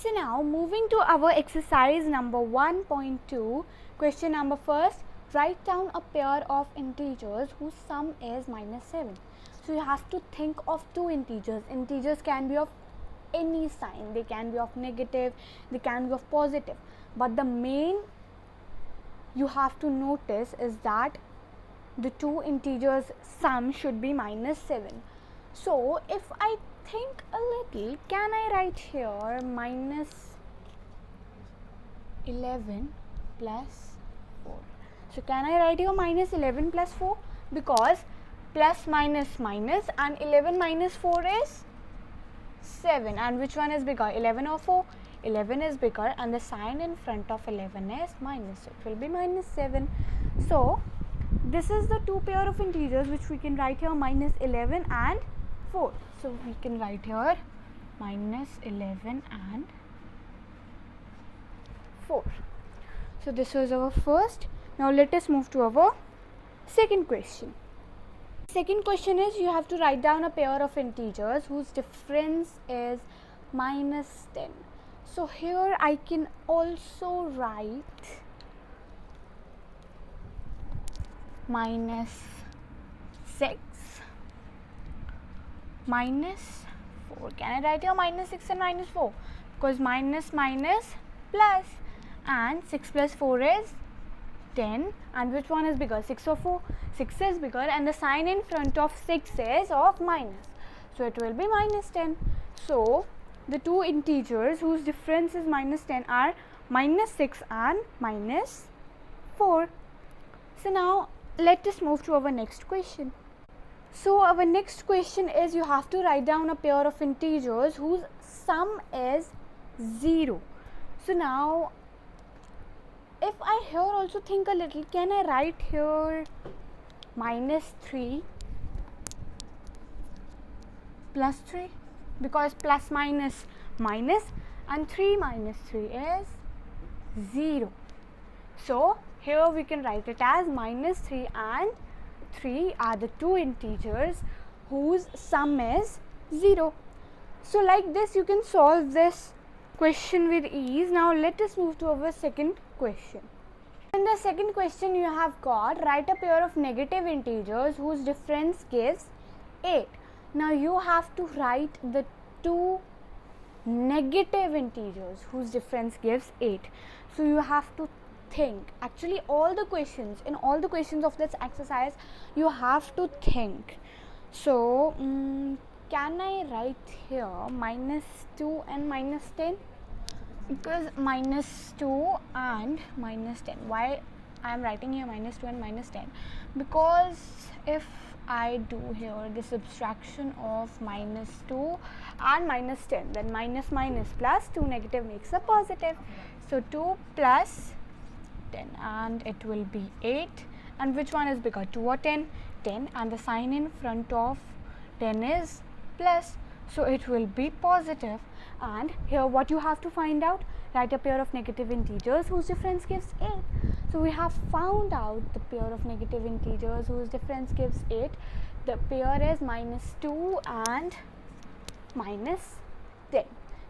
So now moving to our exercise number 1.2, question number first, write down a pair of integers whose sum is minus 7. So you have to think of two integers. Integers can be of any sign, they can be of negative, they can be of positive, but the main you have to notice is that the two integers sum should be minus 7. So if I think a little, can I write here minus 11 plus 4? So can I write here minus 11 plus 4? Because plus minus minus and 11 minus 4 is 7, and which one is bigger, 11 or 4? 11 is bigger, and the sign in front of 11 is minus, so it will be minus 7. So this is the two pair of integers which we can write here, minus 11 and 4. So we can write here minus 11 and 4. So this was our first. Now let us move to our second question. Second question is, you have to write down a pair of integers whose difference is minus 10. So here I can also write minus 6 minus 4. Can I write here minus 6 and minus 4? Because minus minus plus, and 6 plus 4 is 10, and which one is bigger, 6 or 4? 6 is bigger, and the sign in front of 6 is of minus, so it will be minus 10. So the two integers whose difference is minus 10 are minus 6 and minus 4. So now let us move to our next question. So our next question is, you have to write down a pair of integers whose sum is 0. So now if I here also think a little, can I write here minus 3 plus 3? Because plus minus minus, and 3 minus 3 is 0. So here we can write it as minus 3 and 3 are the two integers whose sum is 0. So like this you can solve this question with ease. Now let us move to our second question. In the second question you have got, write a pair of negative integers whose difference gives 8. Now you have to write the two negative integers whose difference gives 8. So you have to think. Actually all the questions, in all the questions of this exercise you have to think. So can I write here minus 2 and minus 10? Because minus 2 and minus 10. Why I am writing here minus 2 and minus 10? Because if I do here the subtraction of minus 2 and minus 10, then minus minus plus 2 negative makes a positive. So 2 plus 10, and it will be 8. And which one is bigger, 2 or 10? 10, and the sign in front of 10 is plus, so it will be positive. And here what you have to find out, write a pair of negative integers whose difference gives 8. So we have found out the pair of negative integers whose difference gives 8. The pair is minus 2 and minus 10.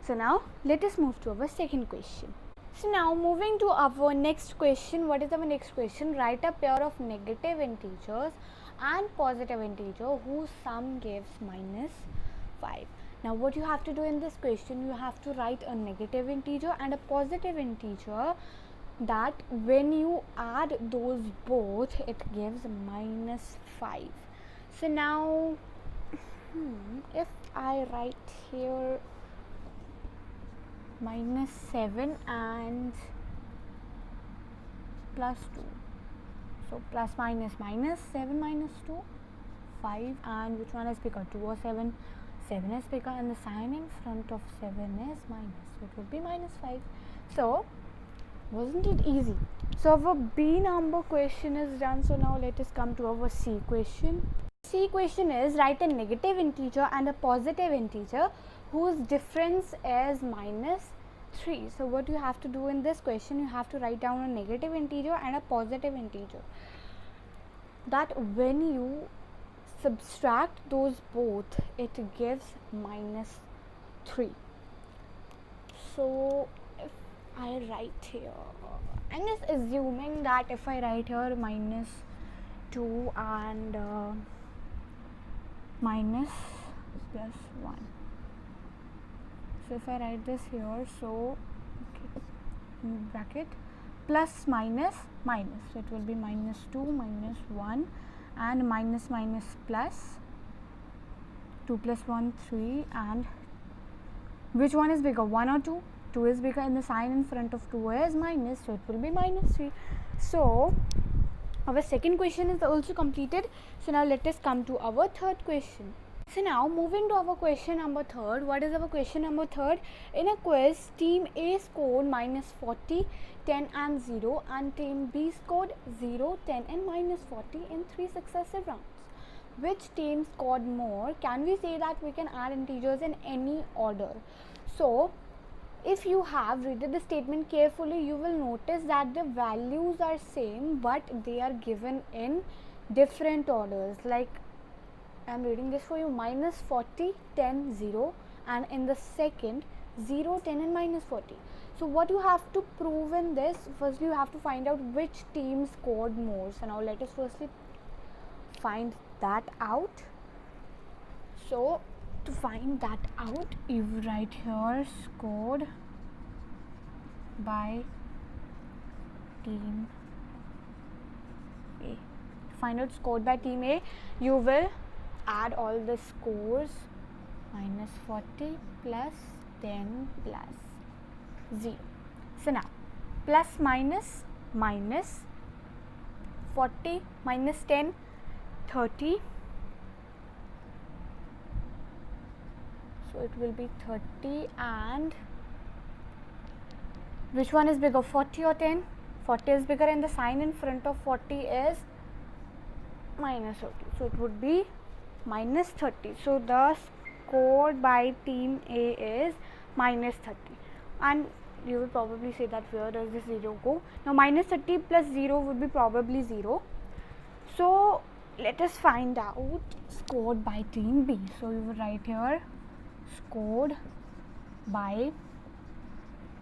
So now let us move to our second question. So now moving to our next question. What is our next question? Write a pair of negative integers and positive integer whose sum gives minus 5. Now what you have to do in this question, you have to write a negative integer and a positive integer that when you add those both it gives minus 5. So now if I write here minus 7 and plus 2, so plus minus minus, 7 minus 2, 5, and which one is bigger, 2 or 7? 7 is bigger, and the sign in front of 7 is minus, so it would be minus 5. So wasn't it easy? So our B number question is done. So now let us come to our C question. C question is, write a negative integer and a positive integer whose difference is minus 3. So what you have to do in this question, you have to write down a negative integer and a positive integer, that when you subtract those both it gives minus 3. So if I write here, I'm just assuming that if I write here minus 2 and minus plus 1, so if I write this here, so okay, in bracket plus minus minus, so it will be minus 2 minus 1 and minus minus plus 2 plus 1 3, and which one is bigger, 1 or 2? 2 is bigger, and the sign in front of 2 is minus, so it will be minus 3. So our second question is also completed. So now let us come to our third question. So now moving to our question number third. What is our question number third? In a quiz, team A scored minus 40, 10 and 0, and team B scored 0, 10 and minus 40 in 3 successive rounds. Which team scored more? Can we say that we can add integers in any order? So if you have read the statement carefully, you will notice that the values are same, but they are given in different orders. Like I am reading this for you: minus 40, 10, 0, and in the second 0, 10 and minus 40. So what you have to prove in this, first you have to find out which team scored more. So now let us firstly find that out. So to find that out, you write here scored by team A. To find out scored by team A, you will add all the scores: minus 40 plus 10 plus 0. So now plus minus minus 40 minus 10, 30. So it will be 30, and which one is bigger, 40 or 10? 40 is bigger, and the sign in front of 40 is minus 30. So it would be minus 30. So the scored by team A is minus 30. And you will probably say that where does this 0 go? Now minus 30 plus 0 would be probably 0. So let us find out scored by team B. So you will write here scored by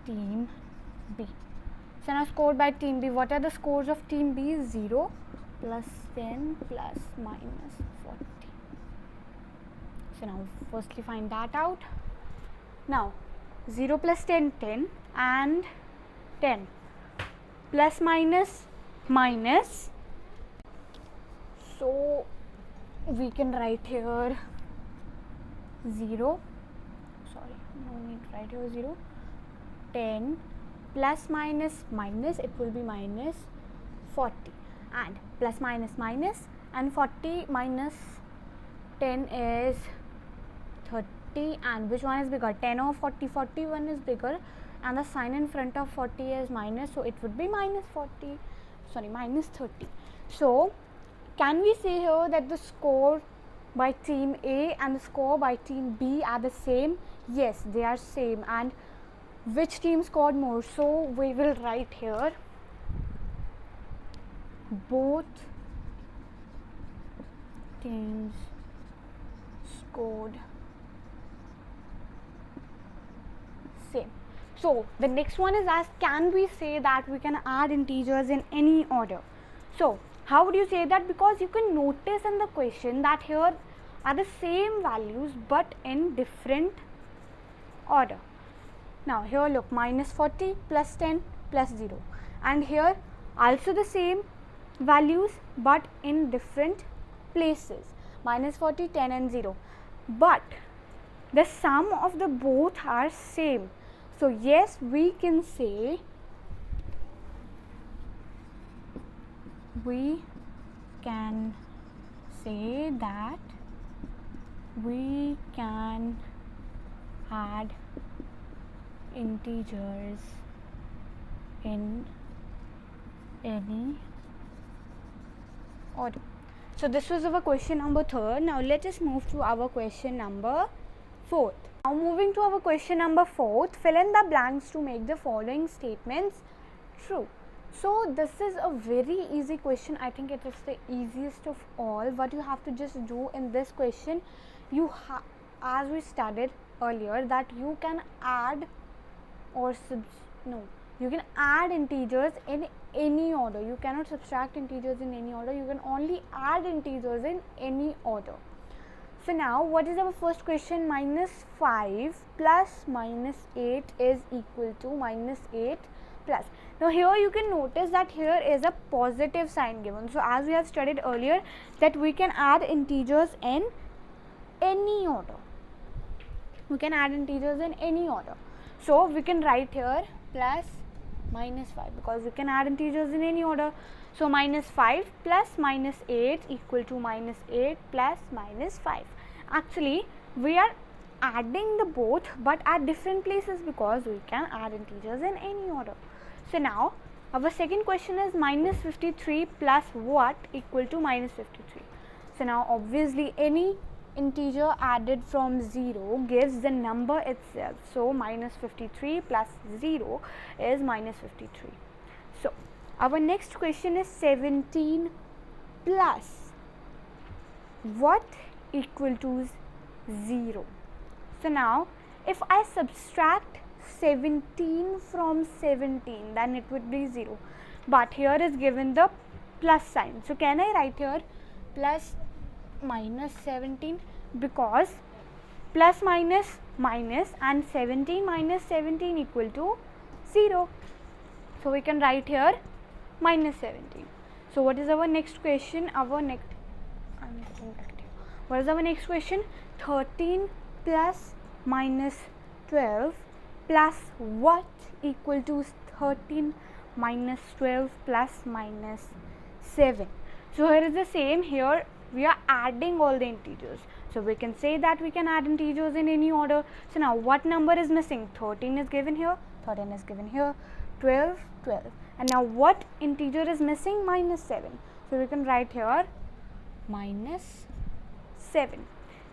team B. So now scored by team B, what are the scores of team B? 0 plus 10 plus minus 40. So now firstly find that out. Now 0 plus 10, 10, and 10 plus minus minus. So we can write here 0, sorry, no need to write here 0, 10 plus minus minus, it will be minus 40, and plus minus minus, and 40 minus 10 is 30, and which one is bigger, 10 or 40? 41 is bigger, and the sign in front of 40 is minus, so it would be minus 30. So can we say here that the score by team A and the score by team B are the same? Yes, they are same. And which team scored more? So we will write here both teams scored same. So the next one is asked, can we say that we can add integers in any order? So how would you say that? Because you can notice in the question that here are the same values but in different order. Now here look, minus 40 plus 10 plus 0, and here also the same values but in different places, minus 40, 10 and 0, but the sum of the both are same. So yes, we can say that we can add integers in any order. So this was our question number 3rd. Now let us move to our question number 4th. Now moving to our question number 4th, fill in the blanks to make the following statements true. So this is a very easy question. I think it is the easiest of all. What you have to just do in this question, as we studied earlier, that you can add or you can add integers in any order. You cannot subtract integers in any order. You can only add integers in any order. So now what is our first question? Minus 5 plus minus 8 is equal to minus 8 plus. Now here you can notice that here is a positive sign given. So as we have studied earlier that we can add integers in any order. We can add integers in any order. So we can write here plus minus 5 because we can add integers in any order. So minus 5 plus minus 8 equal to minus 8 plus minus 5. Actually we are adding the both but at different places because we can add integers in any order. So now our second question is minus 53 plus what equal to minus 53. So now obviously any integer added from 0 gives the number itself. So minus 53 plus 0 is minus 53. So our next question is 17 plus what equal to 0. So now if I subtract 17 from 17 then it would be 0, but here is given the plus sign. So can I write here plus minus 17 because plus minus minus and 17 minus 17 equal to 0. So we can write here minus 17. So what is our next question? What is our next question? 13 plus minus 12 plus what equal to 13 minus 12 plus minus 7. So here is the same. Here we are adding all the integers. So we can say that we can add integers in any order. So now what number is missing? 13 is given here, 13 is given here, 12, 12. And now what integer is missing? Minus 7. So we can write here minus 7.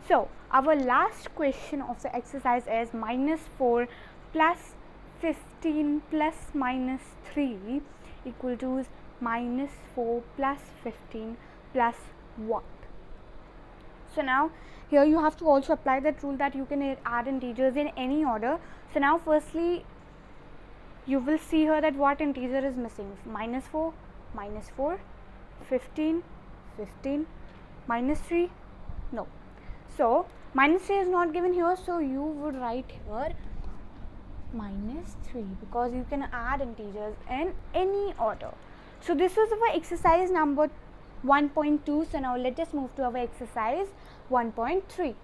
So our last question of the exercise is minus 4 plus 15 plus minus 3 equal to minus 4 plus 15 plus what? So now here you have to also apply that rule that you can add integers in any order. So now firstly you will see here that what integer is missing? Minus 4, 15, 15, minus 3, no. So minus 3 is not given here, so you would write here minus 3 because you can add integers in any order. So this was our exercise number 1.2. So now let us move to our exercise 1.3.